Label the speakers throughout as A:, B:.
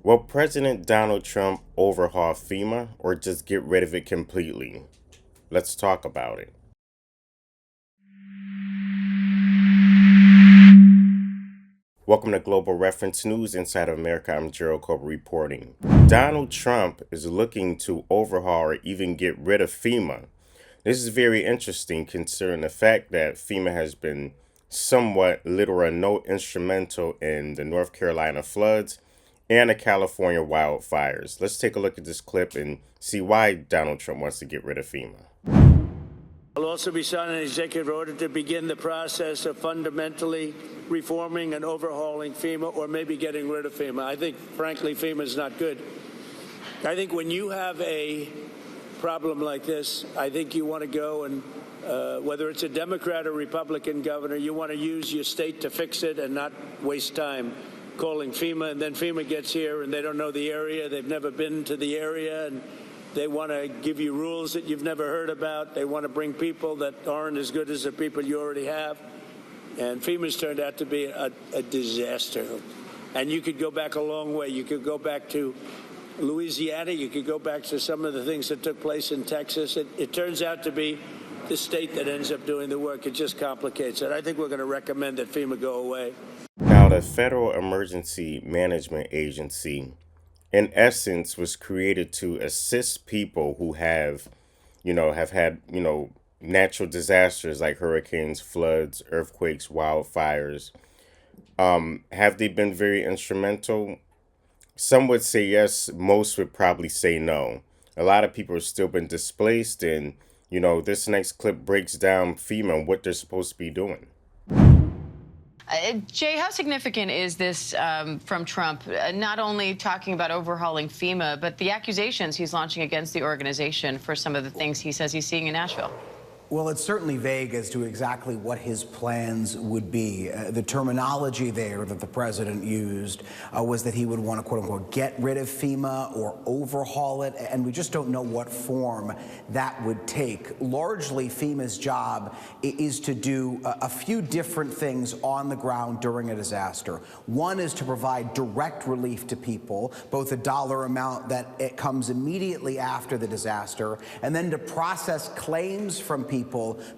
A: Will President Donald Trump overhaul FEMA or just get rid of it completely? Let's talk about it. Welcome to Global Reference News inside of America. I'm Gerald Cope reporting. Donald Trump is looking to overhaul or even get rid of FEMA. This is very interesting considering the fact that FEMA has been somewhat little or no instrumental in the North Carolina floods and the California wildfires. Let's take a look at this clip and see why Donald Trump wants to get rid of FEMA.
B: I'll also be signing an executive order to begin the process of fundamentally reforming and overhauling FEMA, or maybe getting rid of FEMA. I think, frankly, FEMA is not good. I think when you have a problem like this, I think you want to go and, whether it's a Democrat or Republican governor, you want to use your state to fix it and not waste time calling FEMA. And then FEMA gets here and they don't know the area. They've never been to the area. And they want to give you rules that you've never heard about. They want to bring people that aren't as good as the people you already have. And FEMA's turned out to be a disaster. And you could go back a long way. You could go back to Louisiana. You could go back to some of the things that took place in Texas. It turns out to be the state that ends up doing the work. It just complicates it. I think we're going to recommend that FEMA go away.
A: Now, the Federal Emergency Management Agency, in essence, was created to assist people who have had, natural disasters like hurricanes, floods, earthquakes, wildfires. Have they been very instrumental? Some would say yes, most would probably say no. A lot of people have still been displaced, and, this next clip breaks down FEMA and what they're supposed to be doing.
C: Jay, how significant is this from Trump, not only talking about overhauling FEMA, but the accusations he's launching against the organization for some of the things he says he's seeing in Nashville?
D: Well, it's certainly vague as to exactly what his plans would be. The terminology there that the president used was that he would want to, quote unquote, get rid of FEMA or overhaul it, and we just don't know what form that would take. Largely, FEMA's job is to do a few different things on the ground during a disaster. One is to provide direct relief to people, both a dollar amount that it comes immediately after the disaster, and then to process claims from people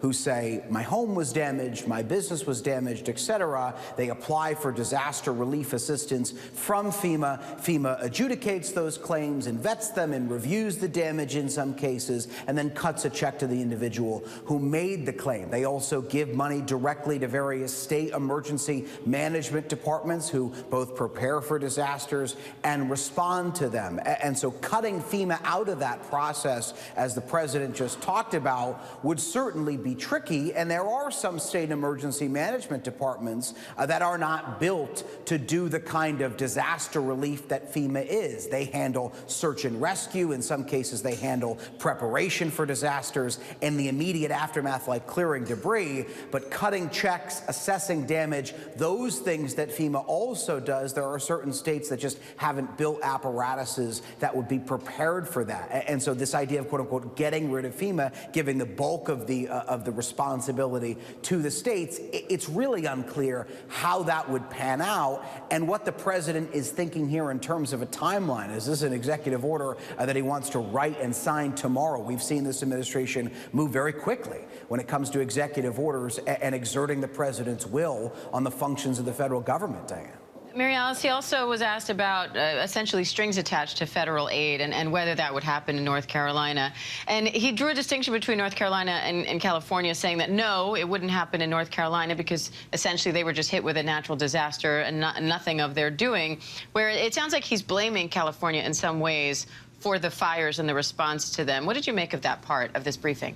D: who say, my home was damaged, my business was damaged, etc. They apply for disaster relief assistance from FEMA. FEMA adjudicates those claims and vets them and reviews the damage in some cases, and then cuts a check to the individual who made the claim. They also give money directly to various state emergency management departments who both prepare for disasters and respond to them. And so cutting FEMA out of that process, as the president just talked about, would certainly be tricky, and there are some state emergency management departments that are not built to do the kind of disaster relief that FEMA is. They handle search and rescue. In some cases, they handle preparation for disasters and the immediate aftermath, like clearing debris. But cutting checks, assessing damage, those things that FEMA also does, there are certain states that just haven't built apparatuses that would be prepared for that. And so this idea of, quote unquote, getting rid of FEMA, giving the bulk of the responsibility to the states, it's really unclear how that would pan out and what the president is thinking here in terms of a timeline. Is this an executive order that he wants to write and sign tomorrow? We've seen this administration move very quickly when it comes to executive orders and exerting the president's will on the functions of the federal government, Diane.
C: Mary Alice, he also was asked about essentially strings attached to federal aid and whether that would happen in North Carolina. And he drew a distinction between North Carolina and California, saying that no, it wouldn't happen in North Carolina because essentially they were just hit with a natural disaster and nothing of their doing, where it sounds like he's blaming California in some ways for the fires and the response to them. What did you make of that part of this briefing?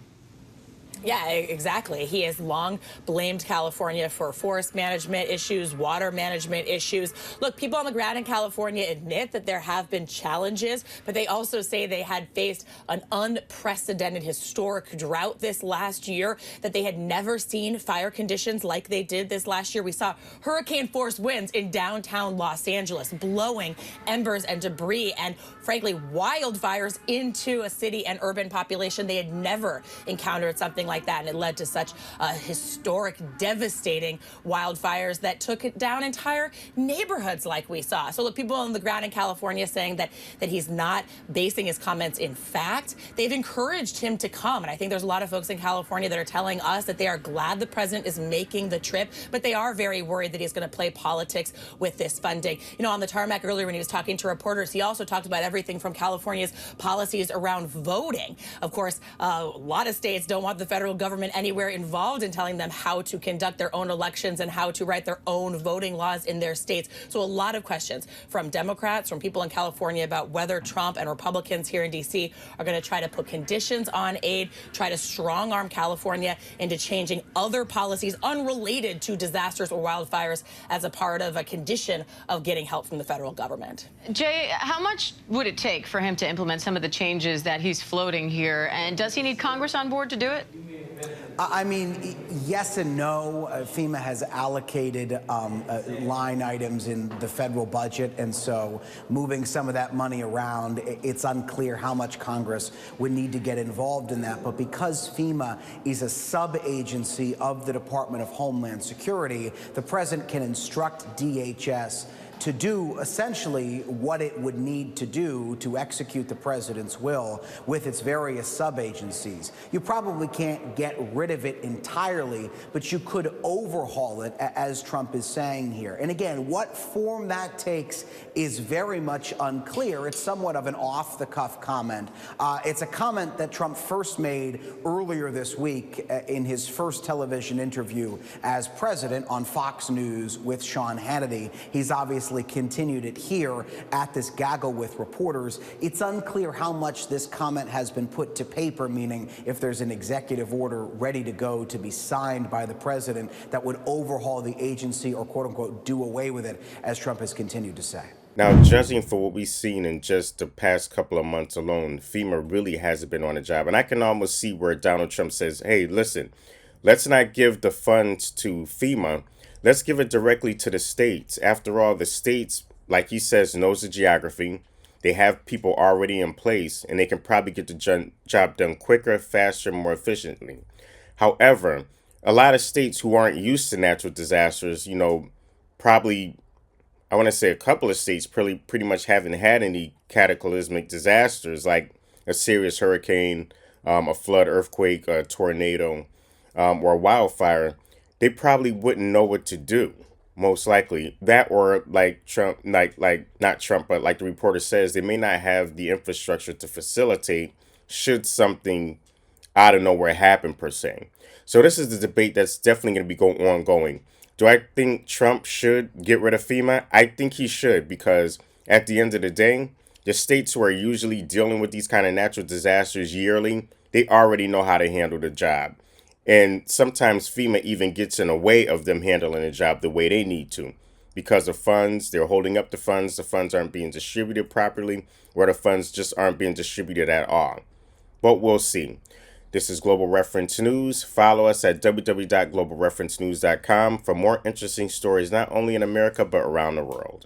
E: Yeah, exactly. He has long blamed California for forest management issues, water management issues. Look, people on the ground in California admit that there have been challenges, but they also say they had faced an unprecedented historic drought this last year, that they had never seen fire conditions like they did this last year. We saw hurricane-force winds in downtown Los Angeles, blowing embers and debris and, frankly, wildfires into a city and urban population. They had never encountered something like that, and it led to such historic, devastating wildfires that took it down entire neighborhoods like we saw. So look, people on the ground in California saying that he's not basing his comments in fact. They've encouraged him to come, and I think there's a lot of folks in California that are telling us that they are glad the president is making the trip, but they are very worried that he's going to play politics with this funding. You know, on the tarmac earlier when he was talking to reporters, he also talked about everything from California's policies around voting. Of course, a lot of states don't want the federal government anywhere involved in telling them how to conduct their own elections and how to write their own voting laws in their states. So a lot of questions from Democrats, from people in California about whether Trump and Republicans here in D.C. are going to try to put conditions on aid, try to strong-arm California into changing other policies unrelated to disasters or wildfires as a part of a condition of getting help from the federal government.
C: Jay, how much would it take for him to implement some of the changes that he's floating here? And does he need Congress on board to do it?
D: I mean, yes and no. FEMA has allocated line items in the federal budget, and so moving some of that money around, it's unclear how much Congress would need to get involved in that. But because FEMA is a sub-agency of the Department of Homeland Security, the president can instruct DHS to do essentially what it would need to do to execute the president's will with its various sub-agencies. You probably can't get rid of it entirely, but you could overhaul it, as Trump is saying here. And again, what form that takes is very much unclear. It's somewhat of an off-the-cuff comment. It's a comment that Trump first made earlier this week in his first television interview as president on Fox News with Sean Hannity. He's obviously continued it here at this gaggle with reporters. It's unclear how much this comment has been put to paper, meaning if there's an executive order ready to go to be signed by the president that would overhaul the agency or quote unquote do away with it, as Trump has continued to say.
A: Now, judging for what we've seen in just the past couple of months alone, FEMA really hasn't been on the job. And I can almost see where Donald Trump says, hey, listen, let's not give the funds to FEMA. Let's give it directly to the states. After all, the states, like he says, knows the geography. They have people already in place, and they can probably get the job done quicker, faster, more efficiently. However, a lot of states who aren't used to natural disasters, you know, probably, I want to say a couple of states pretty much haven't had any cataclysmic disasters like a serious hurricane, a flood, earthquake, a tornado, or a wildfire. They probably wouldn't know what to do, most likely. That, or like Trump, like not Trump, but like the reporter says, they may not have the infrastructure to facilitate should something out of nowhere happen, per se. So this is the debate that's definitely going to be ongoing. Do I think Trump should get rid of FEMA? I think he should, because at the end of the day, the states who are usually dealing with these kind of natural disasters yearly, they already know how to handle the job. And sometimes FEMA even gets in the way of them handling the job the way they need to. Because of funds, they're holding up the funds aren't being distributed properly, or the funds just aren't being distributed at all. But we'll see. This is Global Reference News. Follow us at www.globalreferencenews.com for more interesting stories, not only in America, but around the world.